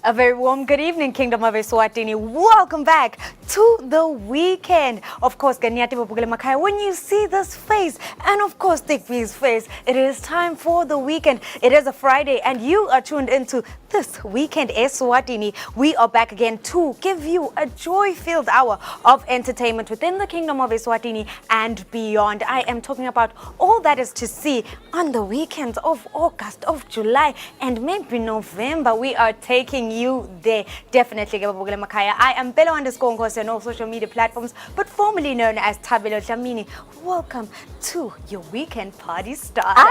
A very warm good evening, Kingdom of Eswatini. Welcome back to the weekend. Of course, Ganyati Bapugele Makaya, when you see this face, and of course, Tikvi's face, it is time for the weekend. It is a Friday, and you are tuned into this weekend Eswatini. We are back again to give you a joy-filled hour of entertainment within the Kingdom of Eswatini and beyond. I am talking about all that is to see on the weekends of August, of July, and maybe November. We are taking you there. Definitely, Bapugele Makaya. I am Bello_Nkosi on all social media platforms, but formerly known as Tabelo Dlamini. Welcome to your weekend party starter.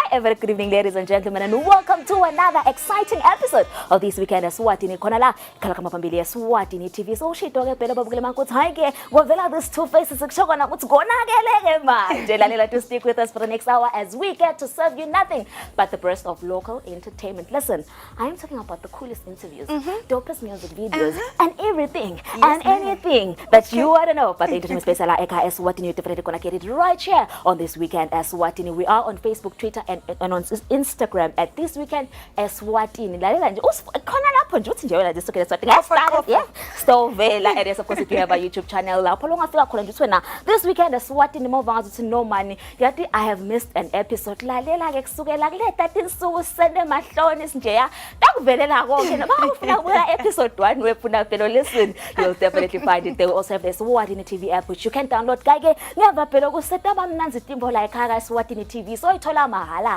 A very good evening, ladies and gentlemen, and welcome to another exciting episode of this weekend Eswatini. Konala kalakama pambili Eswatini TV. So she toge pelo babugele manko thaike. Govela these two faces kushoko na kuthi gonakeleke manje. Lalela to stick with us for the next hour as we get to serve you nothing but the best of local entertainment. Listen, I am talking about the coolest interviews, dopest music videos, and everything and anything that you want to know about the entertainment space. Ala eka Eswatini, definitely gonna get it right here on this weekend Eswatini. We are on Facebook, Twitter, and on Instagram at this weekend Eswatini. Lalela nje khona lapho nje uthi nje wena this weekend Eswatini. Yeah. So vela, and yes, of course, if you have a YouTube channel lapho lo ngafika khona nje uthi wena this weekend Eswatini mova ngathi no money. Yathi I have missed an episode. Lalela ke kusukela kule 13 suku sende mahloni nje ya. Takuvelela konke noma ufuna ukubuka episode 1 wefuna phela listen. You'll definitely find it. They will also have the Eswatini TV app which you can download. Kake ngiyava phela kuseta bamnanzi timbo la ekhaya Eswatini TV. So ithola mahala.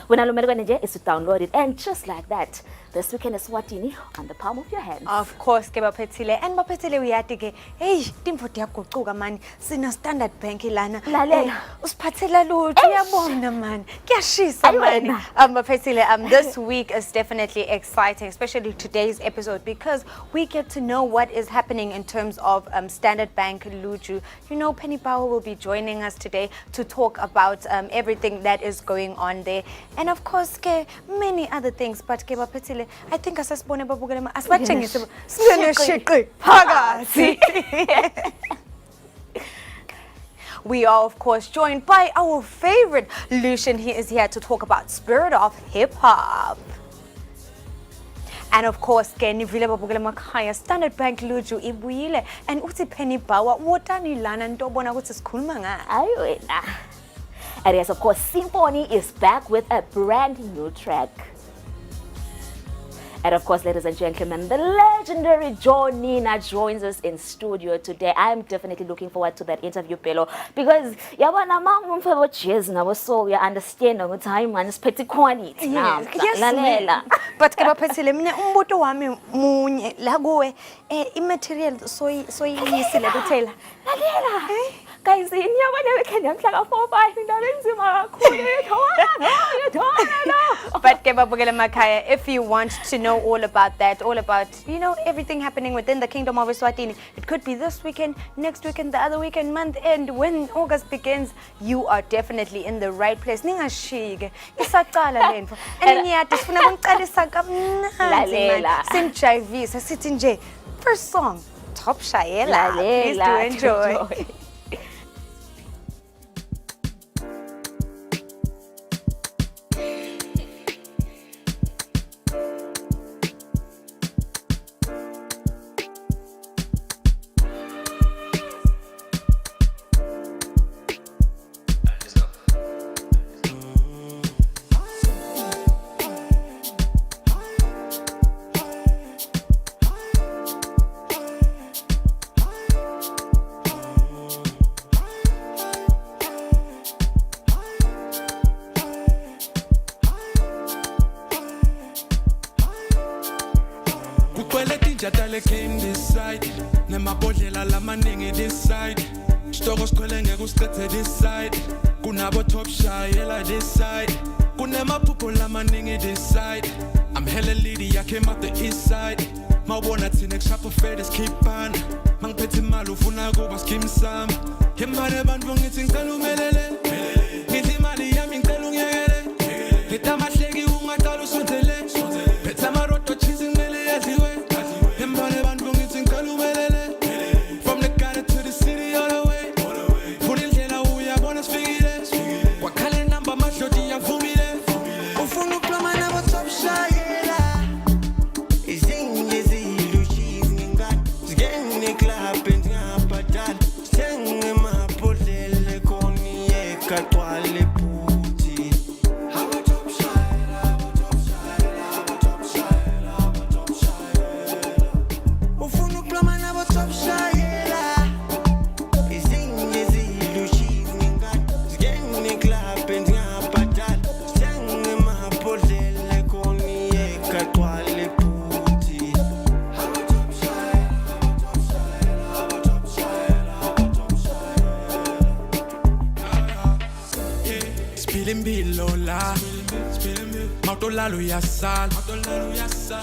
When I is to download it, and just like that, this weekend Eswatini on the palm of your hands. Of course, ke Baphetile, and Baphetile uyati ke, hey, timbo tiyaguquka man, sina Standard Bank lana. Lalela. Usiphathela lutho, uyabona man. Kuyashisa man. Baphetile, this week is definitely exciting, especially today's episode, because we get to know what is happening in terms of Standard Bank Luju. You know, Penny Power will be joining us today to talk about everything that is going on there, and of course, ke many other things. But ke Baphetile, I think asasibone babukele asibachengise sibone shiqi phakathi. We are, of course, joined by our favorite Lucian. He is here to talk about spirit of hip-hop. And of course, Kenny Vile Babugele Makaya, Standard Bank Luju ibuyile, and uthi Penny Power, wotani lana ntobona ukuthi sikhuluma ngayo. Ayona. And yes, of course, Symphony is back with a brand new track. And of course, ladies and gentlemen, the legendary John Nina joins us in studio today. I'm definitely looking forward to that interview, Pelo, because yabana mangumfevo jazz na so we understand the time and specti quality. Yes, but ke Baphetile mina umbuto wami munye la kuwe immaterial soyisile kuthela. Lalela. Guys, inyabana weekend yamhla ka4-5 indaba enzima kakhulu. But ke Babugele Makaya, if you want to know all about that, all about, you know, everything happening within the Kingdom of Eswatini, it could be this weekend, next weekend, the other weekend, month end, when August begins, you are definitely in the right place. Ningashike isaqala lento and ngiyathi sifuna ukuqalisa kamnandi man simjayivisa sithi nje first song top shayela, please do enjoy. Jatale came this side, nemabodlela lamaningi this side. Stoko skwele ngeke usithethe this side. Kunabo top shayela this side. Kunemaphupho lamaningi this side. I'm hella lady, I came out the east side. Mawubona thina kushapha fades keep on. Mangiphethe imali ufuna kuba skim sam. Imali abantu ngithi ngicela umelele. Ngithi imali yami ngicela ungiyekele. Ngithi amahleki ungaqala usondele. Phethe amarodo cheese ngimele yaziwe. From the garden to the city all the way. Put in hela uyabona sifikile. Wakhale number mashoti yavumile. Ufuna uklama nabo top shayela. spilling below la. Mautolalo yasal.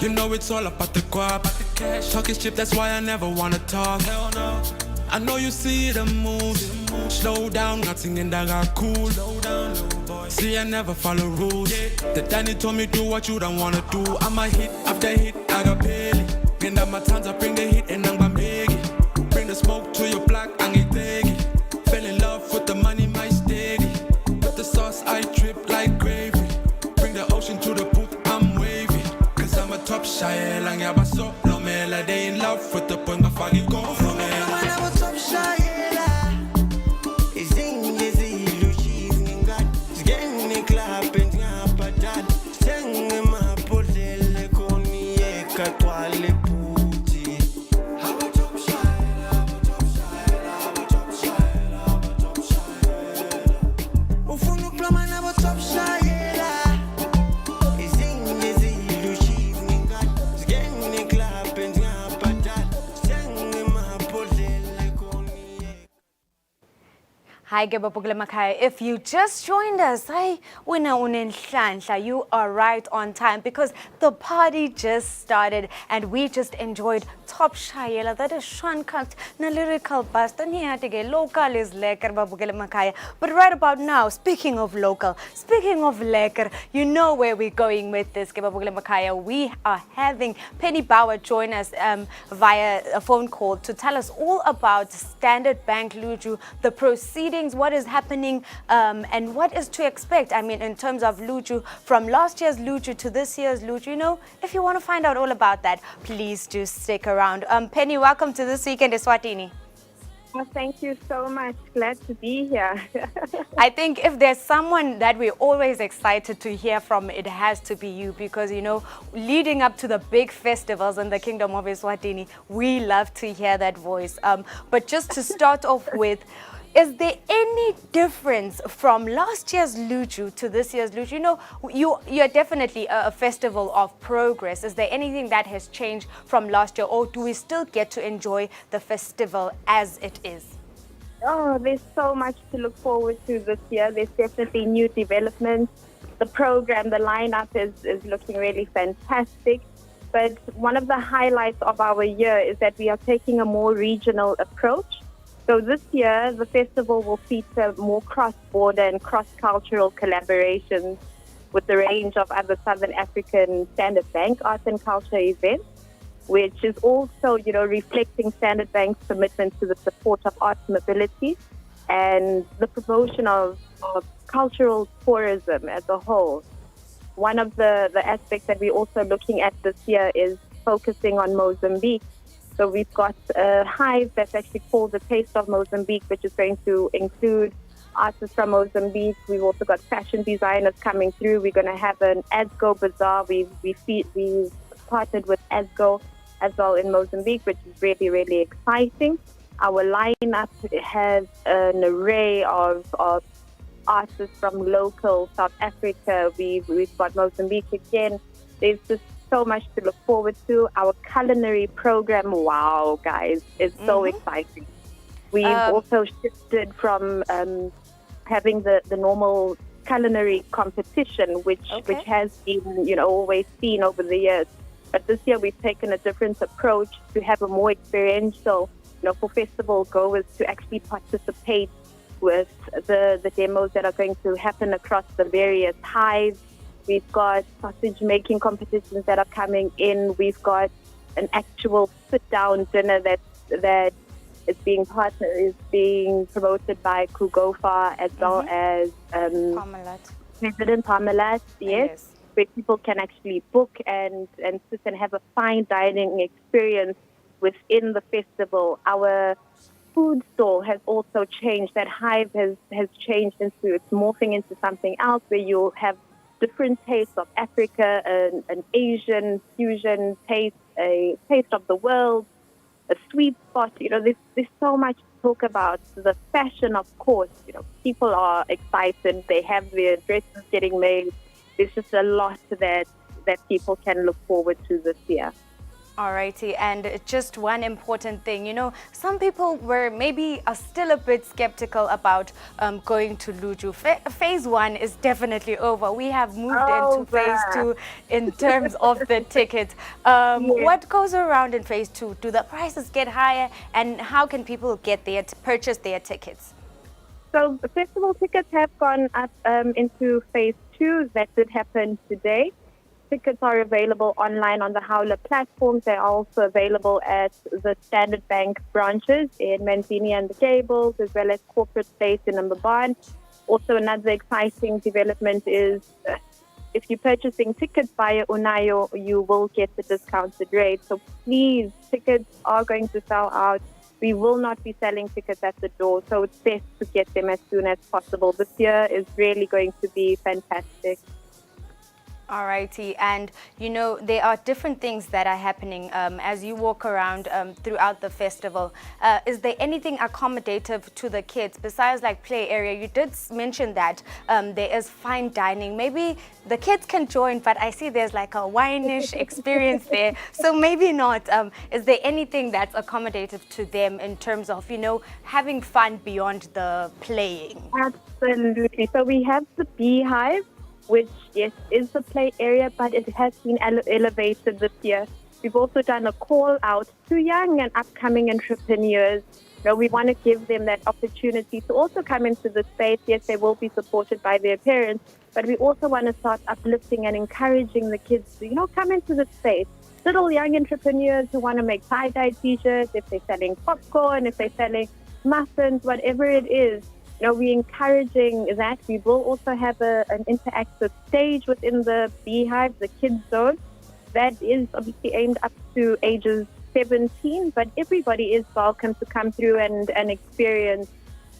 You know it's all about the guap. Talk is cheap, that's why I never wanna talk. I know you see the moves. Slow down, nothing in that got cool. See, I never follow rules. The daddy told me do what you don't wanna do. I'm a hit after hit, I got paid. Bring down my tons, I bring the heat and I'm big. Bring the smoke to your block, I'm it. Fell in love with the money, my steady. With the sauce, I drip like gravy. Bring the ocean to the poop, I'm wavy. Cause I'm a top shy, lang yaba so. No mela, they in love with the point, my foggy go. No mela. I'm a top shy. Hi, Gebapugile Makhaya. If you just joined us, you are right on time because the party just started and we just enjoyed Top Shayela. That is Shankat, na lyrical bust. And here local is lekker, Babugile Makhaya. But right about now, speaking of local, speaking of lekker, you know where we're going with this, Gebapugile Makhaya. We are having Penny Bauer join us via a phone call to tell us all about Standard Bank Luju, the proceedings, what is happening, and what is to expect. I mean, in terms of Luju, from last year's Luju to this year's Luju, you know, if you want to find out all about that, please do stick around. Penny, welcome to This Weekend Eswatini. Well, thank you so much. Glad to be here. I think if there's someone that we're always excited to hear from, it has to be you because, you know, leading up to the big festivals in the Kingdom of Eswatini, we love to hear that voice. But just to start off with, is there any difference from last year's Luju to this year's Luju? You know, you're definitely a festival of progress. Is there anything that has changed from last year, or do we still get to enjoy the festival as it is? Oh, there's so much to look forward to this year. There's definitely new developments. The program, the lineup is looking really fantastic. But one of the highlights of our year is that we are taking a more regional approach. So this year, the festival will feature more cross-border and cross-cultural collaborations with a range of other Southern African Standard Bank arts and culture events, which is also, you know, reflecting Standard Bank's commitment to the support of arts mobility and the promotion of cultural tourism as a whole. One of the aspects that we're also looking at this year is focusing on Mozambique. So we've got a hive that's actually called the Taste of Mozambique, which is going to include artists from Mozambique. We've also got fashion designers coming through. We're going to have an ASGO bazaar. We've partnered with ASGO as well in Mozambique, which is really, really exciting. Our lineup has an array of artists from local South Africa. We've got Mozambique again. There's just so much to look forward to. Our culinary program, wow, guys, is so exciting. We've also shifted from having the normal culinary competition, which has been, you know, always seen over the years. But this year we've taken a different approach to have a more experiential, you know, for festival goers to actually participate with the demos that are going to happen across the various hives. We've got sausage making competitions that are coming in. We've got an actual sit-down dinner that is being promoted by Kugofa as well as President Parmalat, yes, where people can actually book and sit and have a fine dining experience within the festival. Our food store has also changed. That hive has changed it's morphing into something else where you'll have different tastes of Africa, an Asian fusion taste, a taste of the world, a sweet spot. You know, there's so much to talk about. The fashion, of course, you know, people are excited. They have their dresses getting made. There's just a lot that people can look forward to this year. Alrighty, and just one important thing, some people are still a bit skeptical about going to Luju. Phase 1 is definitely over. We have moved into phase 2 in terms of the tickets. Yes. What goes around in phase 2? Do the prices get higher, and how can people get there to purchase their tickets? So the festival tickets have gone up into phase 2. That did happen today. Tickets are available online on the Howler platforms. They're also available at the Standard Bank branches in Manzini and the Gables, as well as Corporate Place in Mbabane. Also, another exciting development is if you're purchasing tickets via Unayo, you will get the discounted rate. So please, tickets are going to sell out. We will not be selling tickets at the door, so it's best to get them as soon as possible. This year is really going to be fantastic. Alrighty, and there are different things that are happening as you walk around throughout the festival. Is there anything accommodative to the kids besides like play area? You did mention that there is fine dining. Maybe the kids can join, but I see there's like a wine-ish experience there, so maybe not. Is there anything that's accommodative to them in terms of having fun beyond the playing? Absolutely. So we have the Beehive, which, yes, is the play area, but it has been elevated this year. We've also done a call out to young and upcoming entrepreneurs. We want to give them that opportunity to also come into the space. Yes, they will be supported by their parents, but we also want to start uplifting and encouraging the kids to, come into the space. Little young entrepreneurs who want to make tie-dye t-shirts, if they're selling popcorn, if they're selling muffins, whatever it is. We're encouraging that. We will also have an interactive stage within the Beehive, the kids zone. That is obviously aimed up to ages 17, but everybody is welcome to come through and experience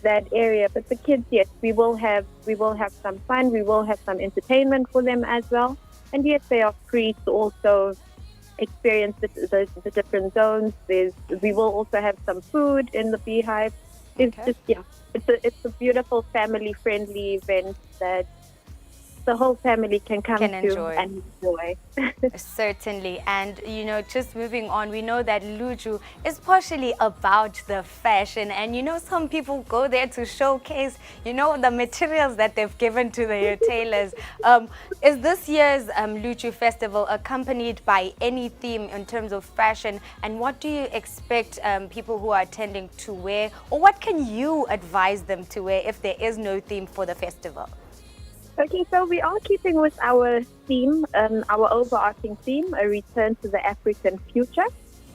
that area. But the kids, yes, we will have some fun. We will have some entertainment for them as well. And yes, they are free to also experience the different zones. We will also have some food in the Beehive. It's Okay. It's a beautiful family-friendly event that the whole family can come Can to enjoy. and enjoy. Certainly, and just moving on, we know that Luju is partially about the fashion, and some people go there to showcase the materials that they've given to their tailors. Is this year's Luju festival accompanied by any theme in terms of fashion, and what do you expect people who are attending to wear, or what can you advise them to wear if there is no theme for the festival? Okay, so we are keeping with our theme, our overarching theme, a return to the African future,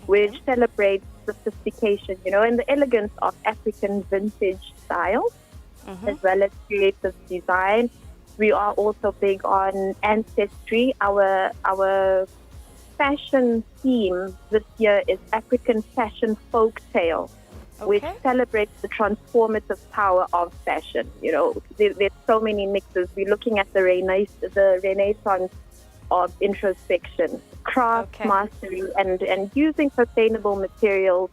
which celebrates sophistication, and the elegance of African vintage styles, as well as creative design. We are also big on ancestry. Our fashion theme this year is African fashion folktale, which celebrates the transformative power of fashion. There's so many mixes. We're looking at the renaissance of introspection, craft mastery, and using sustainable materials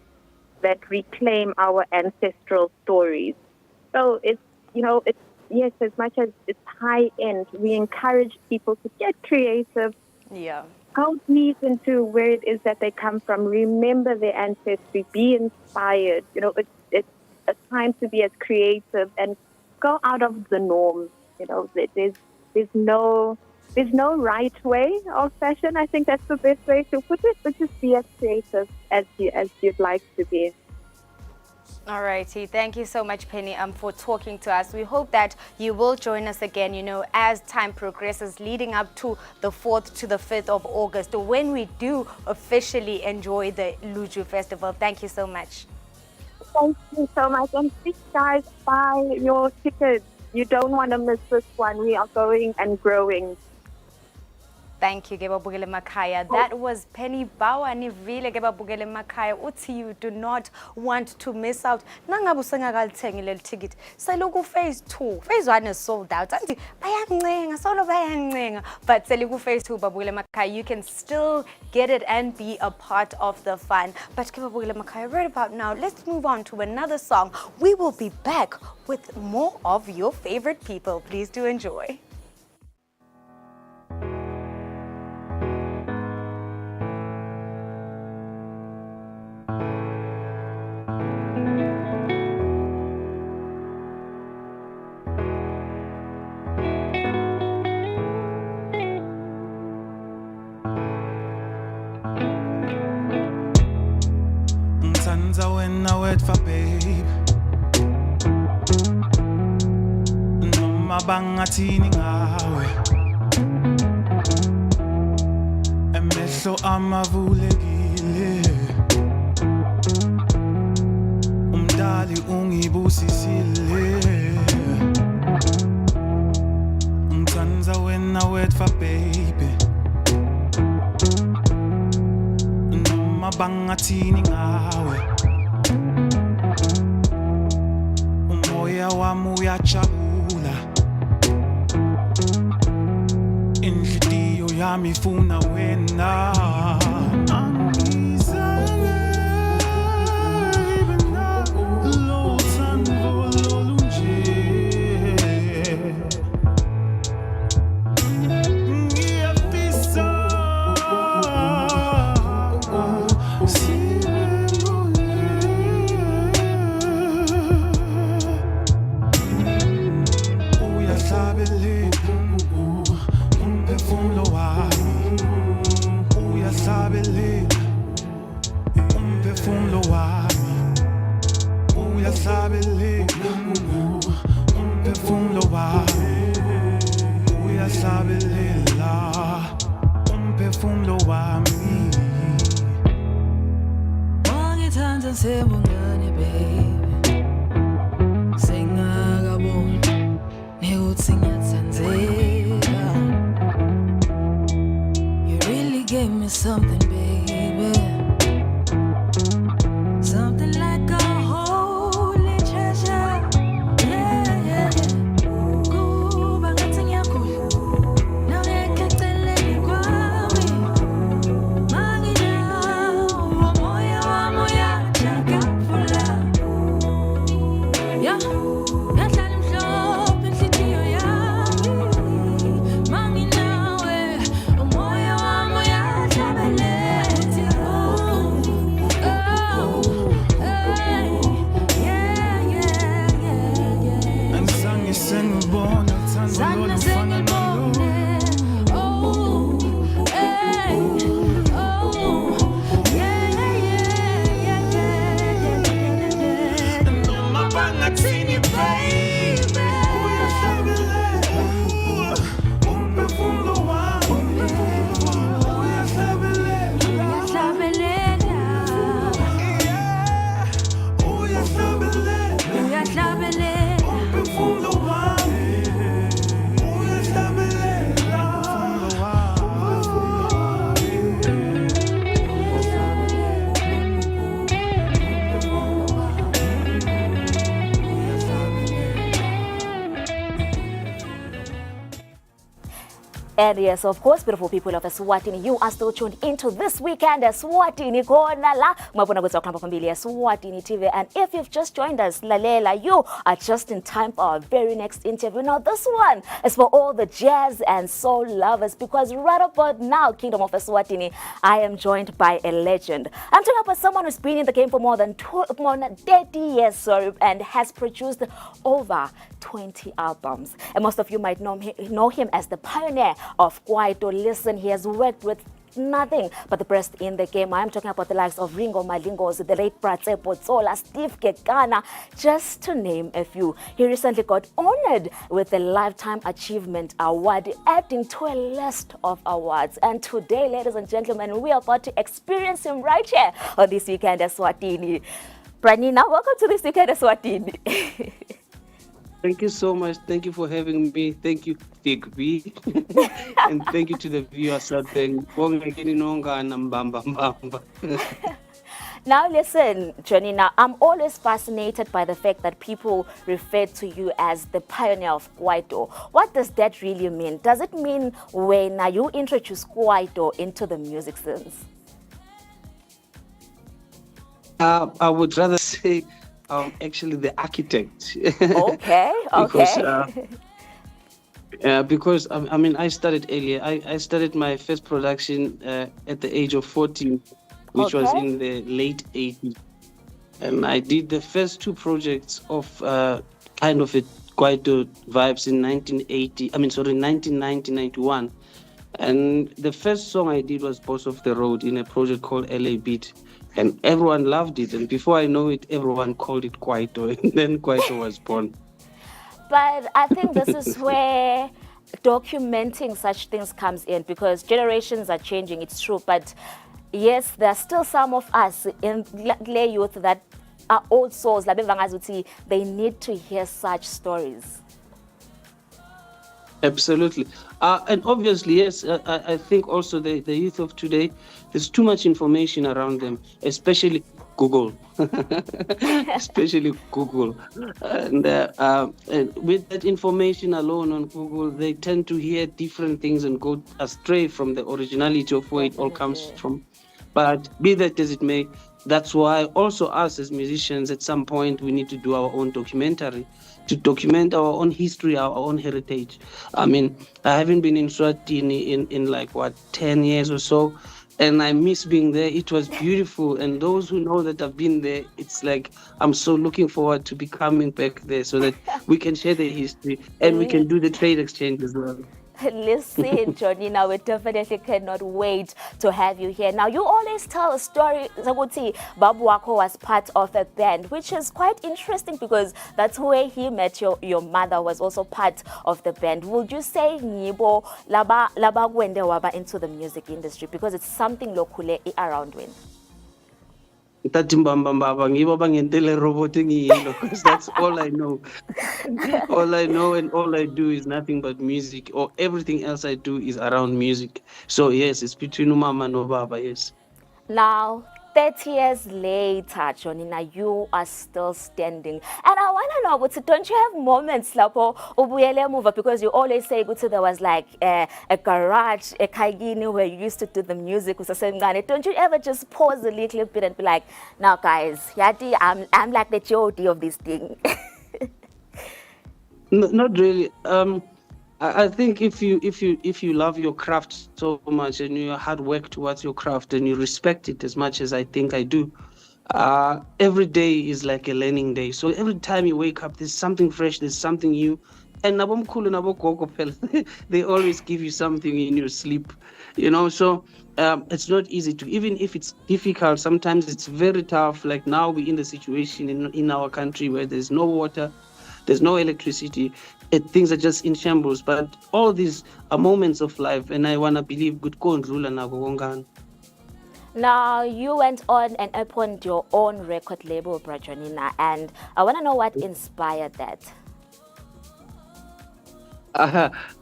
that reclaim our ancestral stories. So yes, as much as it's high end, we encourage people to get creative. Yeah. Go deep into where it is that they come from. Remember their ancestry. Be inspired. It's a time to be as creative and go out of the norm. There's no right way of fashion. I think that's the best way to put it. But just be as creative as you'd like to be. Alrighty, thank you so much, Penny, for talking to us. We hope that you will join us again, as time progresses, leading up to the 4th to the 5th of August, when we do officially enjoy the Luju Festival. Thank you so much. Thank you so much. And please, guys, buy your tickets. You don't want to miss this one. We are going and growing. Thank you, Gebabugele Makaya. That was Penny Bawani Vile Gebabugele Makaya. Uti, you do not want to miss out. Nangabu sengakalithenga ticket. Seluku phase 2. Phase 1 is sold out. Anti bayancenga, solo bayancenga. But Seluku phase 2, Babugele Makaya, you can still get it and be a part of the fun. But Gebabugele Makaya, right about now, let's move on to another song. We will be back with more of your favorite people. Please do enjoy. wetfa babe noma bangathini ngawe emehlo amavulekile umdali ungibusisile ngitsanza wena wetfa baby noma bangathini ngawe umoya wami uyajabula inhliziyo yami ifuna wena And yes, of course, beautiful people of Eswatini, you are still tuned into This Weekend Eswatini Kona la mabona kwetu kwa pambili ya Eswatini TV. And if you've just joined us, Lalela, you are just in time for our very next interview. Now, this one is for all the jazz and soul lovers, because right about now, Kingdom of Eswatini, I am joined by a legend. I'm talking about someone who's been in the game for more than 30 years, and has produced over 20 albums. And most of you might know him as the pioneer of Kwaito. Listen, he has worked with nothing but the best in the game. I am talking about the likes of Ringo Malingos, the late Bratse Potsola, Steve Kekana, just to name a few. He recently got honored with the Lifetime Achievement Award, adding to a list of awards. And today, ladies and gentlemen, we are about to experience him right here on This Weekend Eswatini. Pranina, welcome to This Weekend Eswatini. Thank you so much. Thank you for having me. Thank you, Big B. And thank you to the viewers out there. Now listen, Janina, I'm always fascinated by the fact that people refer to you as the pioneer of Kwaito. What does that really mean? Does it mean when you introduce Kwaito into the music sense? I would rather say actually the architect. Okay, okay. Because I mean, I started earlier. I started my first production at the age of 14, which was in the late 80s. And I did the first two projects of kind of a Kwaito vibes in 1991. And the first song I did was Boss of the Road in a project called LA Beat. and everyone loved it. And before I know it, everyone called it Kwaito, and then Kwaito was born. But I think this is where documenting such things comes in, because generations are changing, it's true. But yes, there are still some of us in lay youth that are old souls. They need to hear such stories. Absolutely. And obviously, yes, I think also the youth of today, there's too much information around them, especially Google. Especially Google. And with that information alone on Google, they tend to hear different things and go astray from the originality of where it all comes from. But be that as it may, that's why also us as musicians, at some point, we need to do our own documentary to document our own history, our own heritage. I mean, I haven't been in Swatini in like, 10 years or so. And I miss being there. It was beautiful. And those who know that I've been there, it's like I'm so looking forward to be coming back there so that we can share the history and we can do the trade exchange as well. Listen, Johnny, now we definitely cannot wait to have you here. Now, you always tell a story, Zaguti, Babu Wako was part of a band, which is quite interesting because that's where he met your mother, was also part of the band. Would you say Nibo laba gwende waba into the music industry because it's something locally around when? Because that's all I know. All I know and all I do is nothing but music, or everything else I do is around music. So yes, it's between Umama and Baba, yes. Now, 30 years later, Johnny, now you are still standing. And I want to know, don't you have moments, Lapo, ubuyele move, because you always say, there was like a garage, a kaigini where you used to do the music with the same guy. Don't you ever just pause a little bit and be like, now guys, Yati, I'm like the Jody of this thing? No, not really. I think if you love your craft so much and you hard work towards your craft and you respect it as much as I think I do, every day is like a learning day. So every time you wake up, there's something fresh, there's something new. And they always give you something in your sleep, so it's not easy to, even if it's difficult, sometimes it's very tough. Like now we're in the situation in our country where there's no water, there's no electricity, things are just in shambles. But all these are moments of life, and I want to believe good rule and Now, you went on and opened your own record label, Brajonina, and I want to know what inspired that.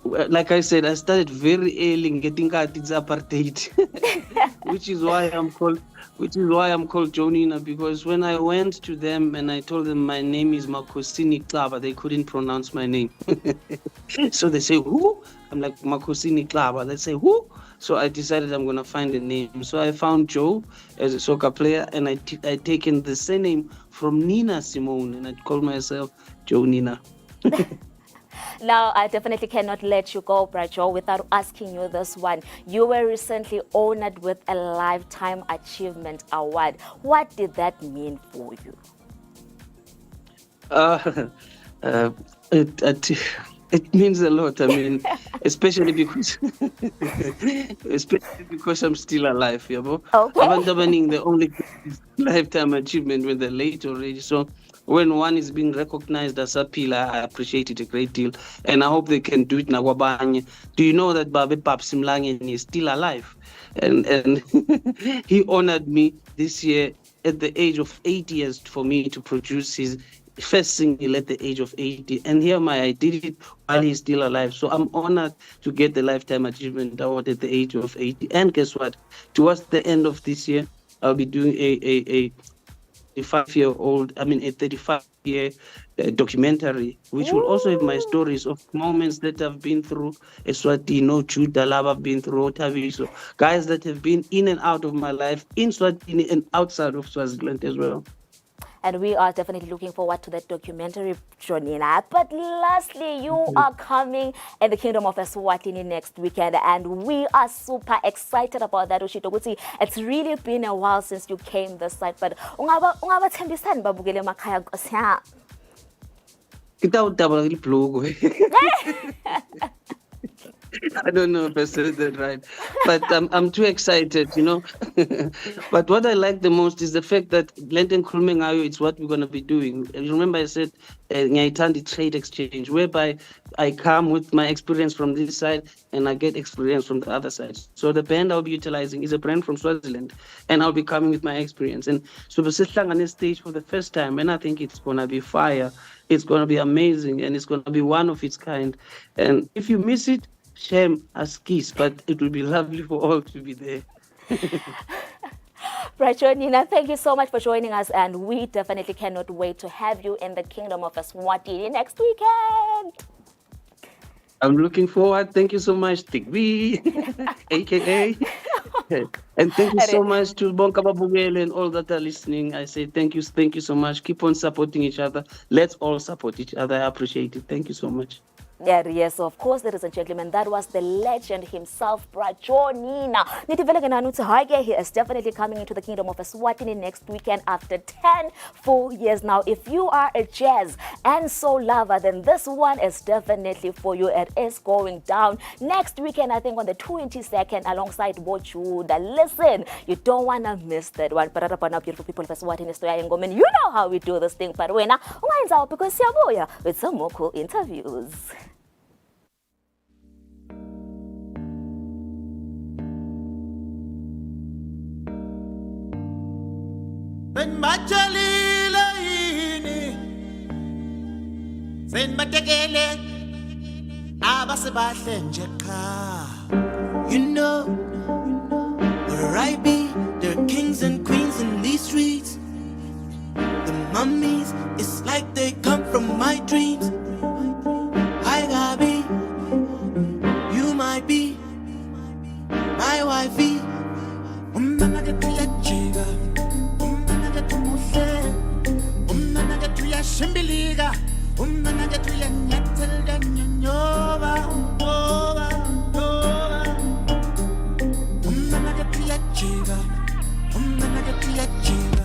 Like I said, I started very early in getting at its apartheid, which is why I'm called Jonina, because when I went to them and I told them my name is Makosini Klaba, they couldn't pronounce my name. So they say, who? I'm like, Makosini Klaba. They say, who? So I decided I'm going to find a name. So I found Joe as a soccer player, and I taken the surname from Nina Simone, and I called myself Joe Nina. Now, I definitely cannot let you go, Brajo, without asking you this one. You were recently honored with a Lifetime Achievement Award. What did that mean for you? It means a lot. I mean, especially because I'm still alive. Okay. The only lifetime achievement when they're late already. So when one is being recognized as a pillar, I appreciate it a great deal. And I hope they can do it now. Do you know that Babe Pap Simlangen is still alive? And he honored me this year at the age of 8 years for me to produce his first single at the age of 80. And here I did it while he's still alive. So I'm honored to get the Lifetime Achievement Award at the age of 80. And guess what? Towards the end of this year, I'll be doing a 35-year documentary, which will also have my stories of moments that I've been through, Eswatini, Chudalaba, I've been through Otaviso, guys that have been in and out of my life in Swatini and outside of Swaziland as well. And we are definitely looking forward to that documentary, Jonina. But lastly, you are coming in the Kingdom of Eswatini next weekend, and we are super excited about that, Ushitoguti. It's really been a while since you came this side, but ungaba thembisani babukele makhaya Nkosi. Kita udaba ilibhluku. I don't know if I said that right, but I'm too excited, you know. But what I like the most is the fact that Lenten Kulmengayo, it's what we're going to be doing. And remember, I said Ngaitandi trade exchange, whereby I come with my experience from this side and I get experience from the other side. So the brand I'll be utilizing is a brand from Swaziland, and I'll be coming with my experience. And so we're sitting on this stage for the first time, and I think it's going to be fire. It's going to be amazing, and it's going to be one of its kind. And if you miss it, shame as kiss, but it will be lovely for all to be there. Right, Nina, thank you so much for joining us, and we definitely cannot wait to have you in the Kingdom of Eswatini next weekend. I'm looking forward. Thank you so much, Tigby, aka. And thank you so much to Bonka Babugele and all that are listening. I say thank you so much. Keep on supporting each other. Let's all support each other. I appreciate it. Thank you so much. Yeah, yes, of course, ladies and gentlemen, that was the legend himself, Brajo Nina. He is definitely coming into the Kingdom of Eswatini next weekend after 10 full years. Now, if you are a jazz and soul lover, then this one is definitely for you. It is going down next weekend, I think on the 22nd, alongside Bochuda. Listen, you don't want to miss that one. But beautiful people of Eswatini, you know how we do this thing. But when because with some more cool interviews. Majalila yini Senbatekele Abasebahle nje cha. You know where I be, there are kings and queens in these streets. The mummies, it's like they come from my dreams. I gotta be, you might be my wifey. Shimbiliga, get we and yatel dan yoba, get we a chiva, get we a chiva.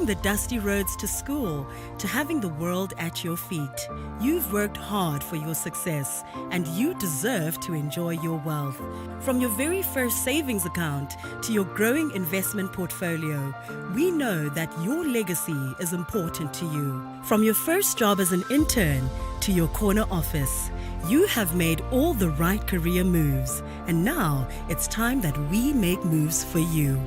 taking the dusty roads to school, to having the world at your feet. You've worked hard for your success, and you deserve to enjoy your wealth. From your very first savings account to your growing investment portfolio, we know that your legacy is important to you. From your first job as an intern to your corner office, you have made all the right career moves, and now it's time that we make moves for you.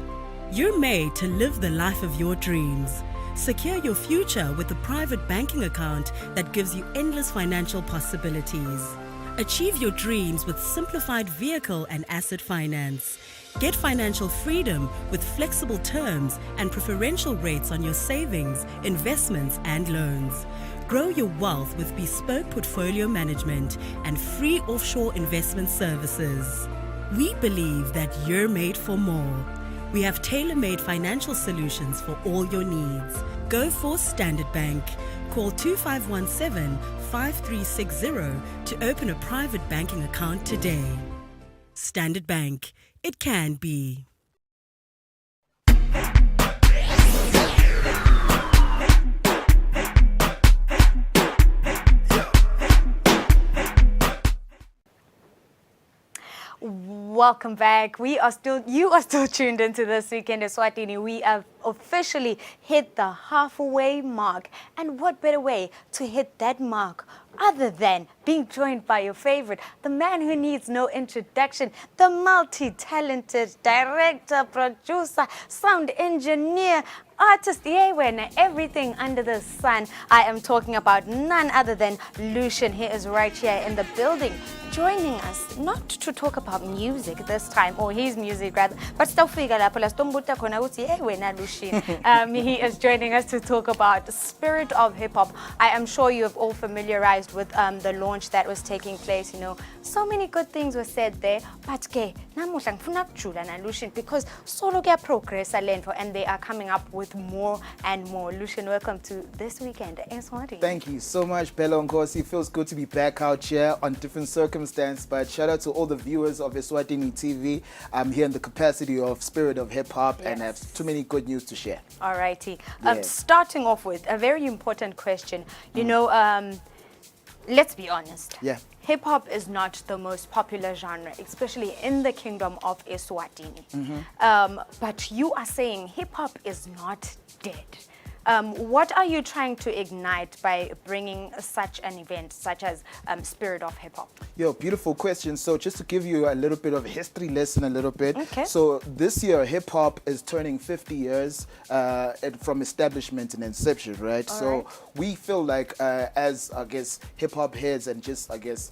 You're made to live the life of your dreams. Secure your future with a private banking account that gives you endless financial possibilities. Achieve your dreams with simplified vehicle and asset finance. Get financial freedom with flexible terms and preferential rates on your savings, investments, and loans. Grow your wealth with bespoke portfolio management and free offshore investment services. We believe that you're made for more. We have tailor-made financial solutions for all your needs. Go for Standard Bank. Call 2517-5360 to open a private banking account today. Standard Bank. It can be. Welcome back. You are still tuned into This Weekend Eswatini. We have officially hit the halfway mark. And what better way to hit that mark other than being joined by your favorite, the man who needs no introduction, the multi-talented director, producer, sound engineer, artist, everything under the sun. I am talking about none other than Lucian. He is right here in the building, joining us, not to talk about music this time, or his music rather, but still figure out Lucian. He is joining us to talk about the spirit of hip-hop. I am sure you have all familiarized with the launch that was taking place. You know, so many good things were said there, but Lucian, because solo get progress and they are coming up with more and more. Lucian, welcome to This Weekend Eswatini. Thank you so much, Bella Nkosi. It feels good to be back out here on different circumstances, but shout out to all the viewers of Eswatini TV. I'm here in the capacity of Spirit of Hip Hop, and I have too many good news to share. Alrighty. Starting off with a very important question. You know, let's be honest. Yeah. Hip-hop is not the most popular genre, especially in the kingdom of Eswatini. But you are saying hip-hop is not dead. What are you trying to ignite by bringing such an event, such as Spirit of Hip-Hop? Yo, beautiful question. So just to give you a little bit of a history lesson Okay. So this year, hip-hop is turning 50 years from establishment and inception, right? We feel like as, I guess, hip-hop heads and just, I guess,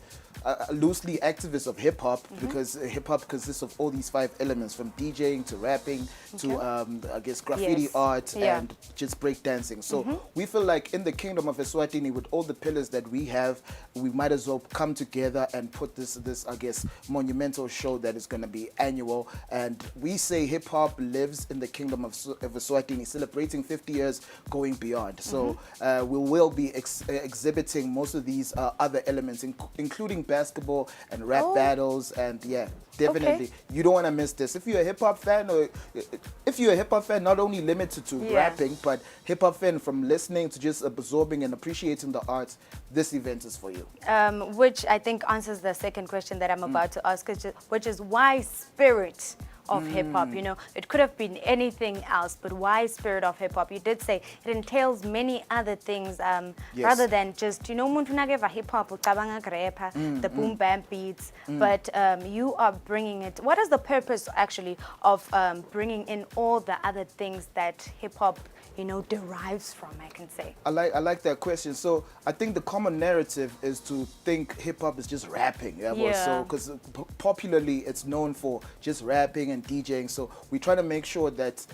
loosely activists of hip-hop, because hip-hop consists of all these 5 elements, from DJing to rapping to, I guess, graffiti art and just breakdancing. So we feel like in the kingdom of Eswatini, with all the pillars that we have, we might as well come together and put this I guess, monumental show that is going to be annual. And we say hip-hop lives in the kingdom of Eswatini, celebrating 50 years going beyond. So we will be exhibiting most of these other elements, including basketball and rap battles, and definitely you don't want to miss this. If you're a hip-hop fan, or if you're a hip-hop fan not only limited to rapping, but hip-hop fan from listening to just absorbing and appreciating the arts, this event is for you. Which I think answers the second question that I'm about to ask, which is why Spirit of hip-hop? You know, it could have been anything else, but why Spirit of hip-hop? You did say it entails many other things rather than just, you know, hip-hop, the boom bap beats, but you are bringing it. What is the purpose actually of bringing in all the other things that hip-hop, you know, derives from, I can say? I like that question. So I think the common narrative is to think hip-hop is just rapping. So because popularly it's known for just rapping and DJing. So we try to make sure that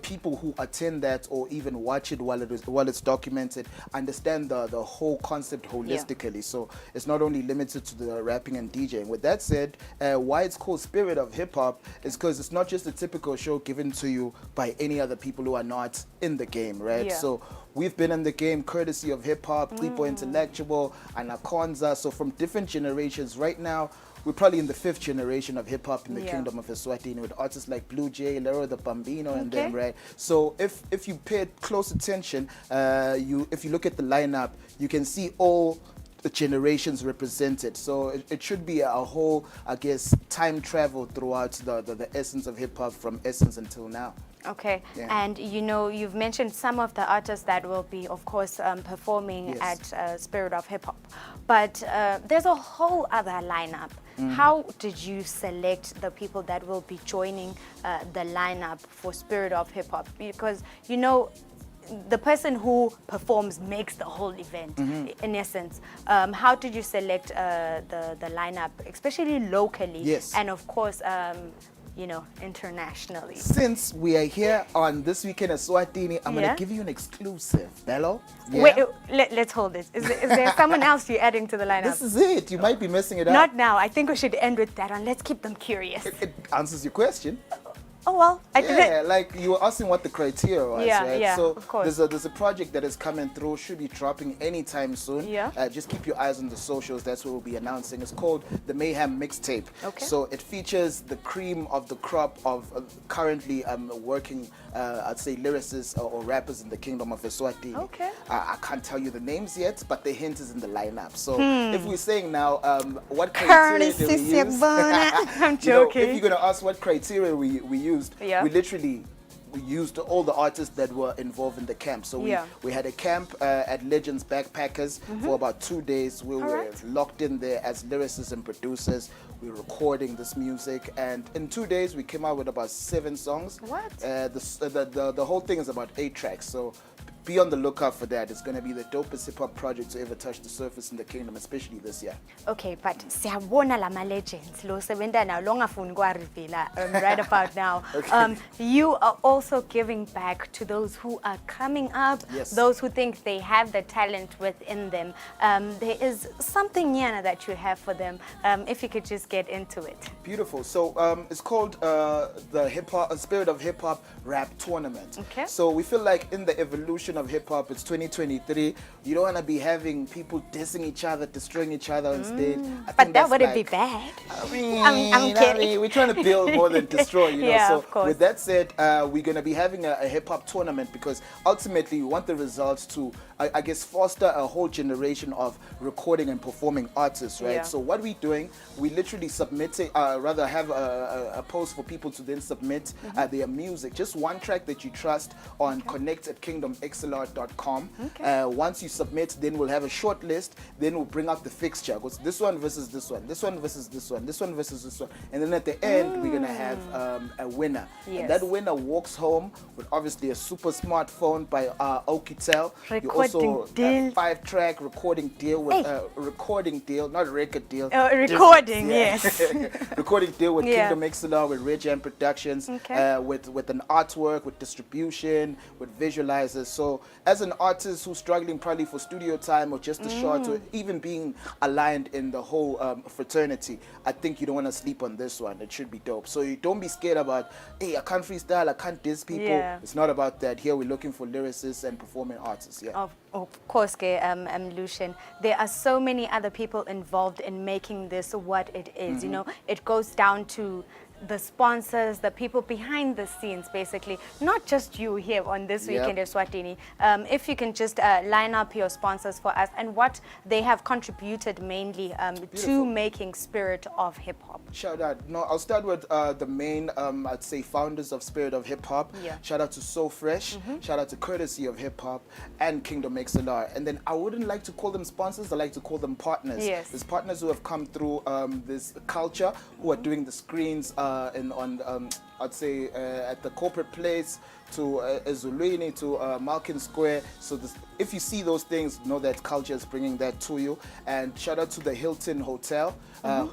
people who attend that or even watch it while it's documented understand the whole concept holistically. So it's not only limited to the rapping and DJing. With that said, why it's called Spirit of Hip Hop is because it's not just a typical show given to you by any other people who are not in the game, right? So we've been in the game courtesy of hip hop, Clipo Intellectual, Anaconda. So from different generations, right now we're probably in the 5th generation of hip hop in the Yeah. Kingdom of Eswatini with artists like Blue Jay, Lero the Bambino, and Okay. them, right? So if you pay close attention, if you look at the lineup, you can see all the generations represented. So it should be a whole, I guess, time travel throughout the essence of hip hop from essence until now. Okay, Yeah. and you know, you've mentioned some of the artists that will be, of course, performing Yes. at Spirit of Hip Hop, but there's a whole other lineup. How did you select the people that will be joining the lineup for Spirit of Hip Hop? Because, you know, the person who performs makes the whole event, in essence. How did you select the lineup, especially locally, Yes. and of course, you know, internationally? Since we are here on This Weekend Eswatini, I'm Yeah. going to give you an exclusive, Bello. Yeah? Wait, let's hold this. Is there someone else you're adding to the lineup? This is it. You might be messing it up. Not now. I think we should end with that one. Let's keep them curious. It answers your question. Oh, well. Yeah, like you were asking what the criteria was, Yeah, right? yeah, so of course. there's a project that is coming through, should be dropping anytime soon. Yeah. Just keep your eyes on the socials. That's what we'll be announcing. It's called the Mayhem Mixtape. Okay. So it features the cream of the crop of currently working, I'd say, lyricists or rappers in the Kingdom of Eswatini. Okay. I can't tell you the names yet, but the hint is in the lineup. So Hmm. if we're saying now, what criteria did we use? I'm You know, if joking. you're gonna ask what criteria we used, Yeah. we used all the artists that were involved in the camp. So Yeah. we had a camp at Legends Backpackers for about 2 days. We were right. locked in there as lyricists and producers. We were recording this music, and in 2 days we came out with about 7 songs. What? The whole thing is about 8 tracks. So be on the lookout for that. It's going to be the dopest hip-hop project to ever touch the surface in the kingdom, especially this year. Okay, but siyabona lama legends lo sebenza nawo lo ngafuni kwa reveal right about now. Okay. You are also giving back to those who are coming up, Yes. those who think they have the talent within them. There is something Nyana that you have for them. If you could just get into it. Beautiful. So it's called the Spirit of Hip Hop Rap Tournament. Okay. So we feel like in the evolution of hip hop, it's 2023. You don't want to be having people dissing each other, destroying each other on stage. I But think that that's wouldn't like- be bad. I mean, I'm kidding. we're trying to build more than destroy, you know. Yeah, So of course. with that said, we're going to be having a hip hop tournament because ultimately we want the results to, I guess, foster a whole generation of recording and performing artists, right? Yeah. So what we're doing, we literally rather have a post for people to then submit their music, just one track that you trust on connect@kingdomxlr.com. Okay. Once you submit, then we'll have a short list, then we'll bring up the fixture. It goes this one versus this one, this one versus this one, this one versus this one. And then at the end, we're going to have a winner. Yes. And that winner walks home with obviously a super smartphone by Okitel. You Recording also deal. 5-track recording deal with Hey. recording deal, not record deal. Recording, Difference, yeah. yes. Recording deal with Yeah. Kingdom XLR, with Red Jam Productions, Okay. with an artwork, with distribution, with visualizers. So as an artist who's struggling probably for studio time or just a shot, or even being aligned in the whole fraternity, I think you don't want to sleep on this one. It should be dope. So you don't be scared about, hey, I can't freestyle, I can't diss people. Yeah. It's not about that. Here we're looking for lyricists and performing artists. Yeah. Of course, Lucian, there are so many other people involved in making this what it is. You know, it goes down to the sponsors, the people behind the scenes, basically, not just you here on This Yep. Weekend Eswatini. If you can just line up your sponsors for us and what they have contributed mainly to Beautiful. making Spirit of Hip Hop. Shout out. No, I'll start with the main, I'd say, founders of Spirit of Hip Hop. Yeah. Shout out to So Fresh. Shout out to Courtesy of Hip Hop and Kingdom XLR. And then I wouldn't like to call them sponsors. I like to call them partners. Yes. There's partners who have come through this culture, who are doing the screens I'd say at the corporate place, to Eswatini, to Malkin Square. So if you see those things, know that culture is bringing that to you. And shout out to the Hilton Hotel,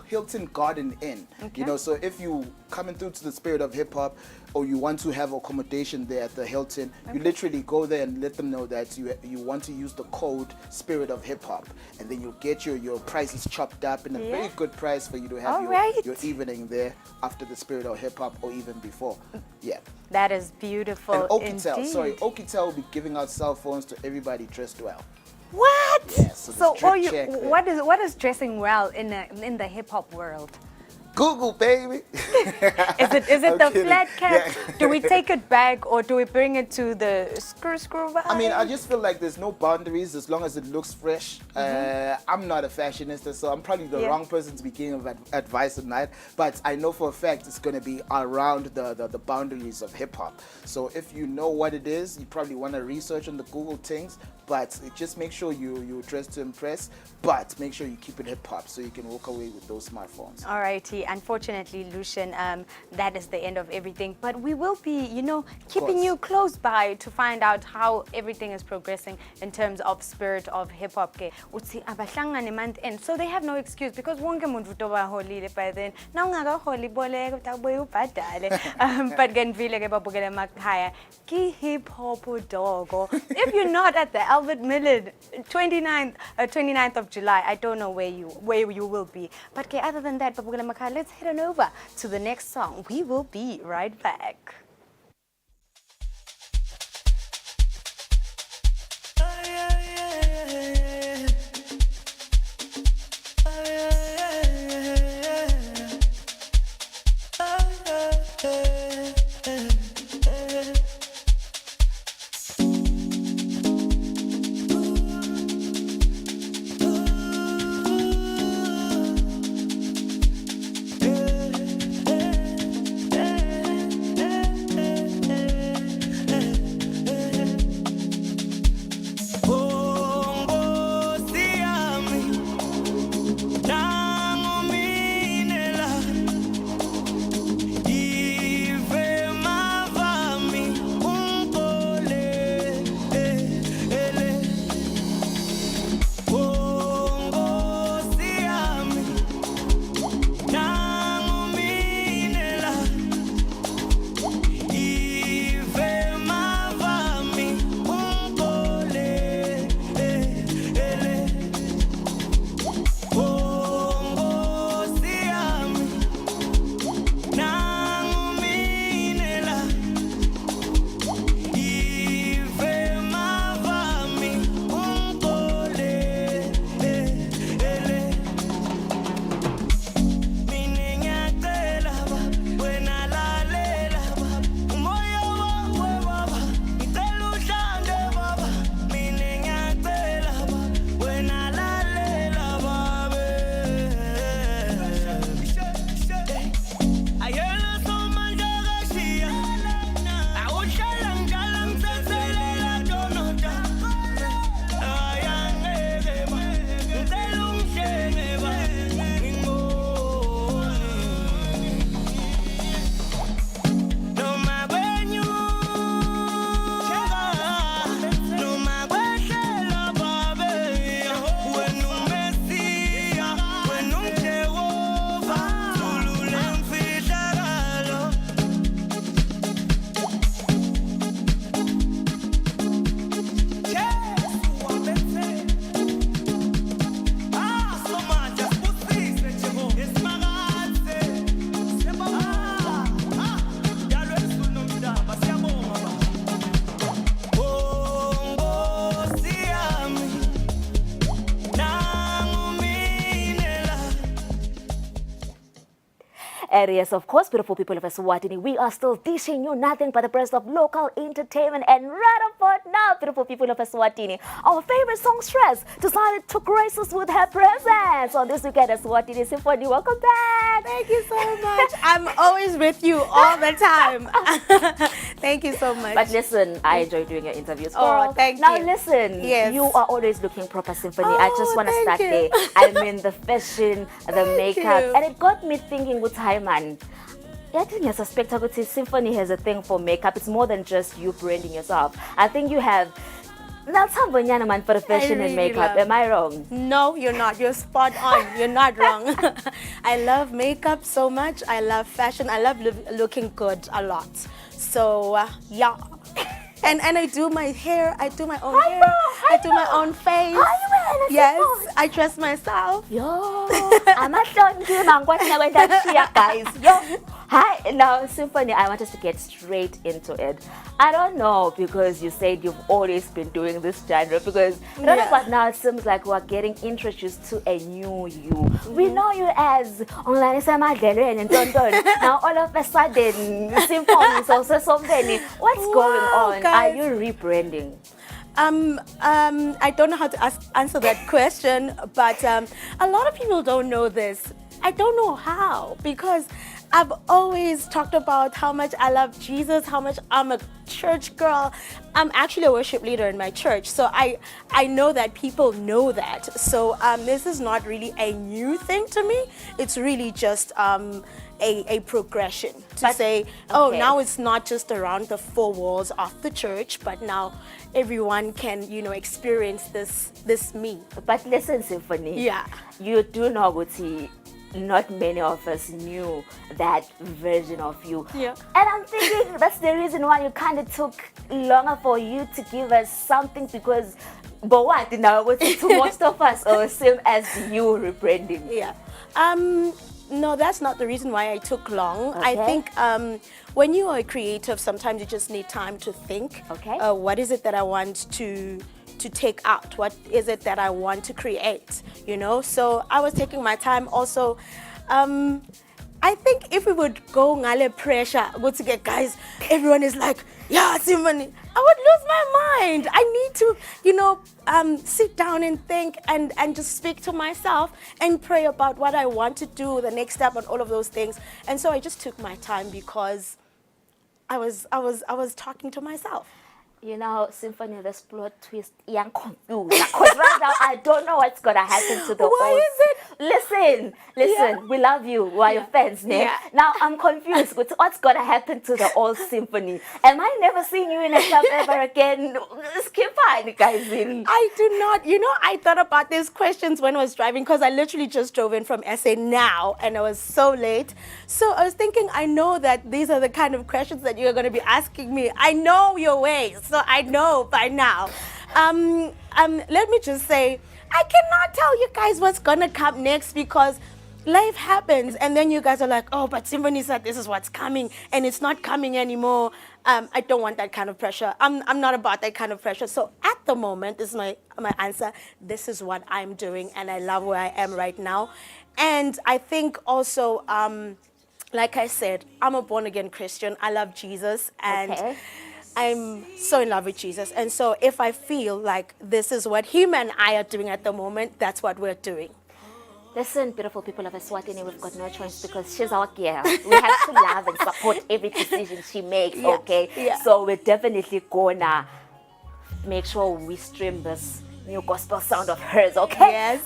Hilton Garden Inn. Okay. You know, so if you coming through to the Spirit of Hip Hop, or you want to have accommodation there at the Hilton, you literally go there and let them know that you want to use the code Spirit of Hip Hop, and then you'll get your prices chopped up in a very good price for you to have All right. your evening there after the Spirit of Hip Hop or even before. Yeah. That is beautiful. And Okitel, indeed. Okitel will be giving out cell phones to everybody dressed well. What? Yes, so So, this drip you, check there. what is dressing well in the hip hop world? Google, baby. Is it I'm the kidding. flat cap? Yeah. Do we take it back or do we bring it to the screw vibe? I mean, I just feel like there's no boundaries as long as it looks fresh. I'm not a fashionista, so I'm probably the Yeah. wrong person to be giving advice on that. But I know for a fact it's going to be around the boundaries of hip hop. So if you know what it is, you probably want to research on the Google things. But just make sure you dress to impress, but make sure you keep it hip hop so you can walk away with those smartphones. Alrighty, unfortunately, Lucian, that is the end of everything. But we will be, keeping course. you close by to find out how everything is progressing in terms of spirit of hip hop. Uthi abahlangane month end, so they have no excuse because wonke muntu utoba holile by then. Now ngaga holi boleka utabuye ubhadale. But genvile ke babukele emakhaya ki hip hop dogo. If you're not at the Albert Millard 29th of July, I don't know where you will be. But other than that, babukele emakhaya, let's head on over to the next song. We will be right back. Yes, of course, beautiful people of Eswatini, we are still dishing you nothing but the best of local entertainment. And right about now, beautiful people of Eswatini, our favorite songstress decided to grace us with her presence on this weekend Eswatini Symphony. Welcome back. Thank you so much. I'm always with you all the time. Thank you so much. But listen, I enjoy doing your interviews. Oh, girl. thank now you. listen, Yes. you are always looking proper, Symphony. I just Oh, want to thank start you. there. I mean, the fashion, the makeup, you. and it got me thinking with time, man. I think I suspect that Symphony has a thing for makeup. It's more than just you branding yourself. I think you have that's how man for the fashion and really makeup. love- Am I wrong? No, you're not. You're spot on. You're not wrong. I love makeup so much. I love fashion. I love looking good a lot. So, yeah. And I do my hair. I do my own hair. I do my own face. Yes, I dress myself. Yo, I'm not done. Guys. Yo, Hi, now Symphony, I want us to get straight into it. I don't know, because you said you've always been doing this genre, because right about now it seems like we're getting introduced to a new you. We know you as online and now all of a sudden Symphony so something. What's going on? Guys. Are you rebranding? I don't know how to answer that question, but a lot of people don't know this. I don't know how, because I've always talked about how much I love Jesus, how much I'm a church girl. I'm actually a worship leader in my church, so I know that people know that. So this is not really a new thing to me. It's really just a progression to say, oh, now it's not just around the four walls of the church, but now everyone can, experience this me. But listen, Symphony. Yeah. You do know what not many of us knew that version of you. Yeah. And I'm thinking that's the reason why you kind of took longer for you to give us something, because but what now was it to most of us or same as you rebranding? Yeah. No, that's not the reason why I took long. I Okay. think when you are a creative, sometimes you just need time to think. Okay. What is it that I want to take out? What is it that I want to create? So I was taking my time. Also, I think if we would go ngale pressure, to get guys, everyone is like, yeah, Symphony, I would lose my mind. I need to, sit down and think and just speak to myself and pray about what I want to do, the next step, and all of those things. And so I just took my time because I was talking to myself. Symphony, this plot twist, I'm confused. Because right now, I don't know what's going to happen to the Why old... is it? Listen, Yeah. we love you. We're your fans, ne? Yeah. Now, I'm confused with what's going to happen to the old Symphony. Am I never seeing you in a club ever again? Skip on, guys. I do not. I thought about these questions when I was driving, because I literally just drove in from SA now and I was so late. So I was thinking, I know that these are the kind of questions that you're going to be asking me. I know your ways, so I know by now. Let me just say, I cannot tell you guys what's going to come next, because life happens and then you guys are like, oh, but Symphony said this is what's coming and it's not coming anymore. I don't want that kind of pressure. I'm not about that kind of pressure. So at the moment, this is my answer. This is what I'm doing and I love where I am right now. And I think also, like I said, I'm a born-again Christian. I love Jesus and I'm so in love with Jesus. And so if I feel like this is what him and I are doing at the moment, that's what we're doing. Listen, beautiful people of Eswatini, we've got no choice because she's our girl. We have to love and support every decision she makes, okay? Yeah. So we're definitely gonna make sure we stream this new gospel sound of hers, okay? Yes.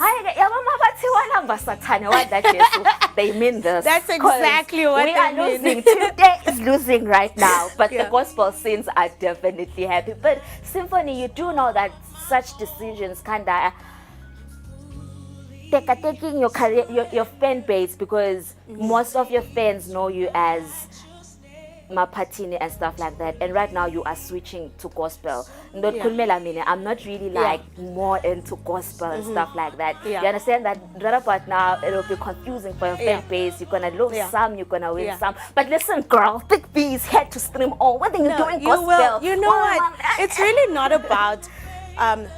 They mean this. That's exactly what we they are mean. losing. Today is losing right now, but Yeah. the gospel scenes are definitely happy. But Symphony, you do know that such decisions kinda taking your career, your fan base, because most of your fans know you as Mapatini and stuff like that, and right now you are switching to gospel. I'm not really like more into gospel and stuff like that. Yeah. You understand that right about now it'll be confusing for your fan base. You're gonna lose some, you're gonna win some. But listen, girl, Thick B is here to stream all. What are you doing You gospel? will. You know what? It's really not about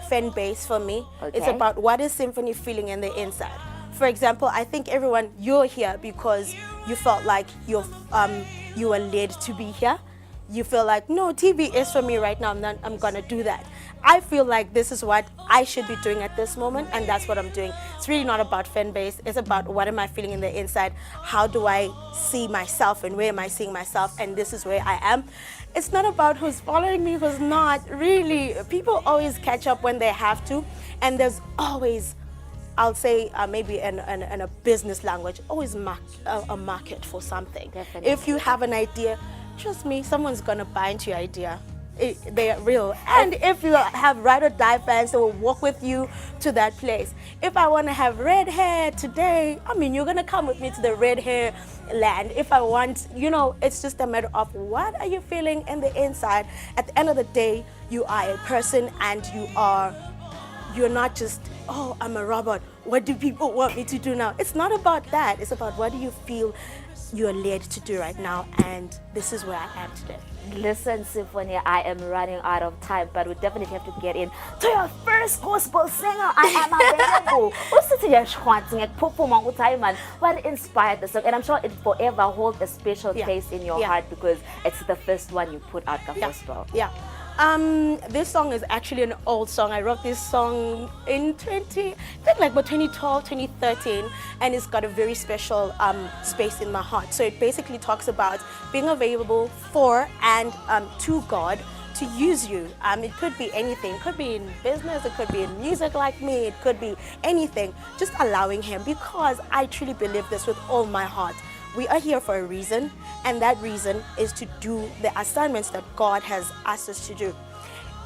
fan base for me. It's Okay. about what is Symphony feeling in the inside. For example, I think you're here because you felt like you were led to be here. You feel like, no, TV is for me right now. I'm gonna do that. I feel like this is what I should be doing at this moment, and that's what I'm doing. It's really not about fan base. It's about what am I feeling in the inside? How do I see myself, and where am I seeing myself? And this is where I am. It's not about who's following me, who's not. Really, people always catch up when they have to, and there's always, I'll say maybe in a business language, always a market for something. Definitely. If you have an idea, trust me, someone's gonna buy into your idea. They are real. And if you have ride or die fans that will walk with you to that place. If I want to have red hair today, you're gonna come with me to the red hair land. If I want, it's just a matter of what are you feeling in the inside. At the end of the day, you are a person and you are you're not just, oh, I'm a robot. What do people want me to do now? It's not about that. It's about what do you feel you're led to do right now, and this is where I am today. Listen, Symphony, I am running out of time, but we definitely have to get in to your first gospel singer. I am available. What inspired the song? And I'm sure it forever holds a special place in your heart because it's the first one you put out, the gospel. Yeah. This song is actually an old song. I wrote this song in 2012, 2013, and it's got a very special space in my heart. So it basically talks about being available for and to God to use you. It could be anything. It could be in business, it could be in music like me, it could be anything. Just allowing Him, because I truly believe this with all my heart. We are here for a reason, and that reason is to do the assignments that God has asked us to do.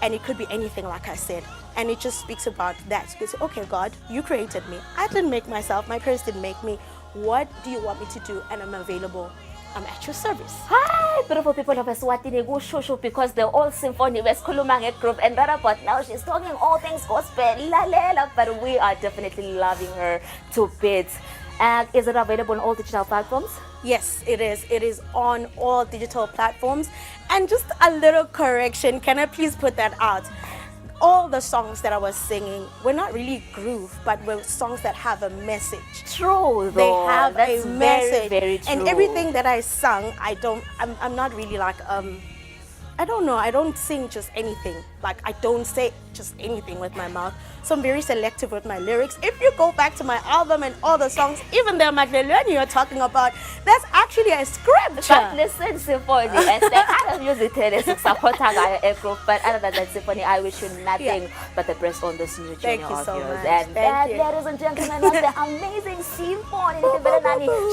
And it could be anything, like I said. And it just speaks about that. You say, okay, God, you created me. I didn't make myself. My parents didn't make me. What do you want me to do? And I'm available. I'm at your service. Hi, beautiful people of Eswatini, go shosho, because they're all symphony Weskulumang group, and that about now she's talking all things gospel, but we are definitely loving her to bits. And is it available on all digital platforms? Yes, it is. It is on all digital platforms. And just a little correction, can I please put that out? All the songs that I was singing were not really groove, but were songs that have a message. True, though. They have That's a message. Very, very true. And everything that I sung, I'm not really like, I don't know, I don't sing just anything. Like, I don't say just anything with my mouth. So I'm very selective with my lyrics. If you go back to my album and all the songs, even the Magdalene you're talking about, that's actually a scripture. But listen, Symphony, and the other music is support group, but other than that, Symphony, I wish you nothing but the best on this new journey of so yours. much. And Thank you. ladies and gentlemen, was the amazing Symphony.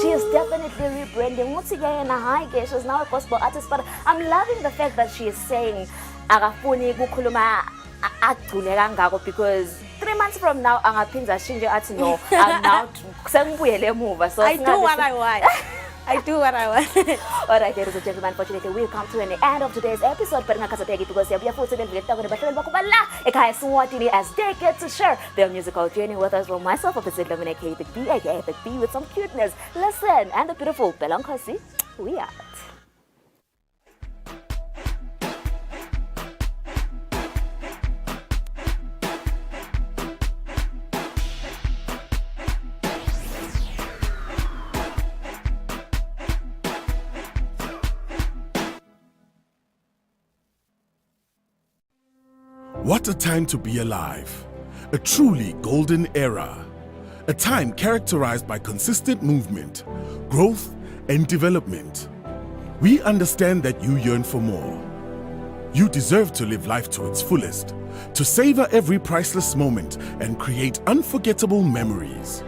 She is definitely rebranding. She's now a gospel artist, but I'm loving the fact that she is saying, because 3 months from now, no, I'm now so I do what I want. I do what I want. All right, ladies and gentlemen, unfortunately, we've come to an end of today's episode. But because we are fortunate as they get to share their musical journey with us. From myself, opposite Dominic Big B, aka Big B, with some cuteness. Listen, and the beautiful Belankosi, we are. What a time to be alive. A truly golden era. A time characterized by consistent movement, growth, and development. We understand that you yearn for more. You deserve to live life to its fullest, to savor every priceless moment and create unforgettable memories.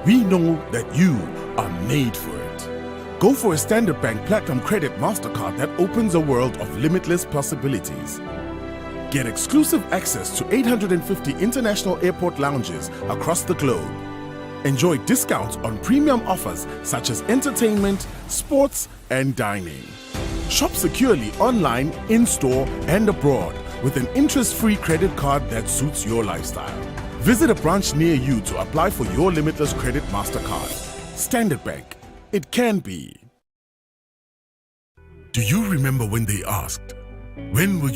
We know that you are made for it. Go for a Standard Bank Platinum Credit MasterCard that opens a world of limitless possibilities. Get exclusive access to 850 international airport lounges across the globe. Enjoy discounts on premium offers such as entertainment, sports, and dining. Shop securely online, in-store, and abroad with an interest-free credit card that suits your lifestyle. Visit a branch near you to apply for your Limitless Credit MasterCard. Standard Bank. It can be. Do you remember when they asked, when will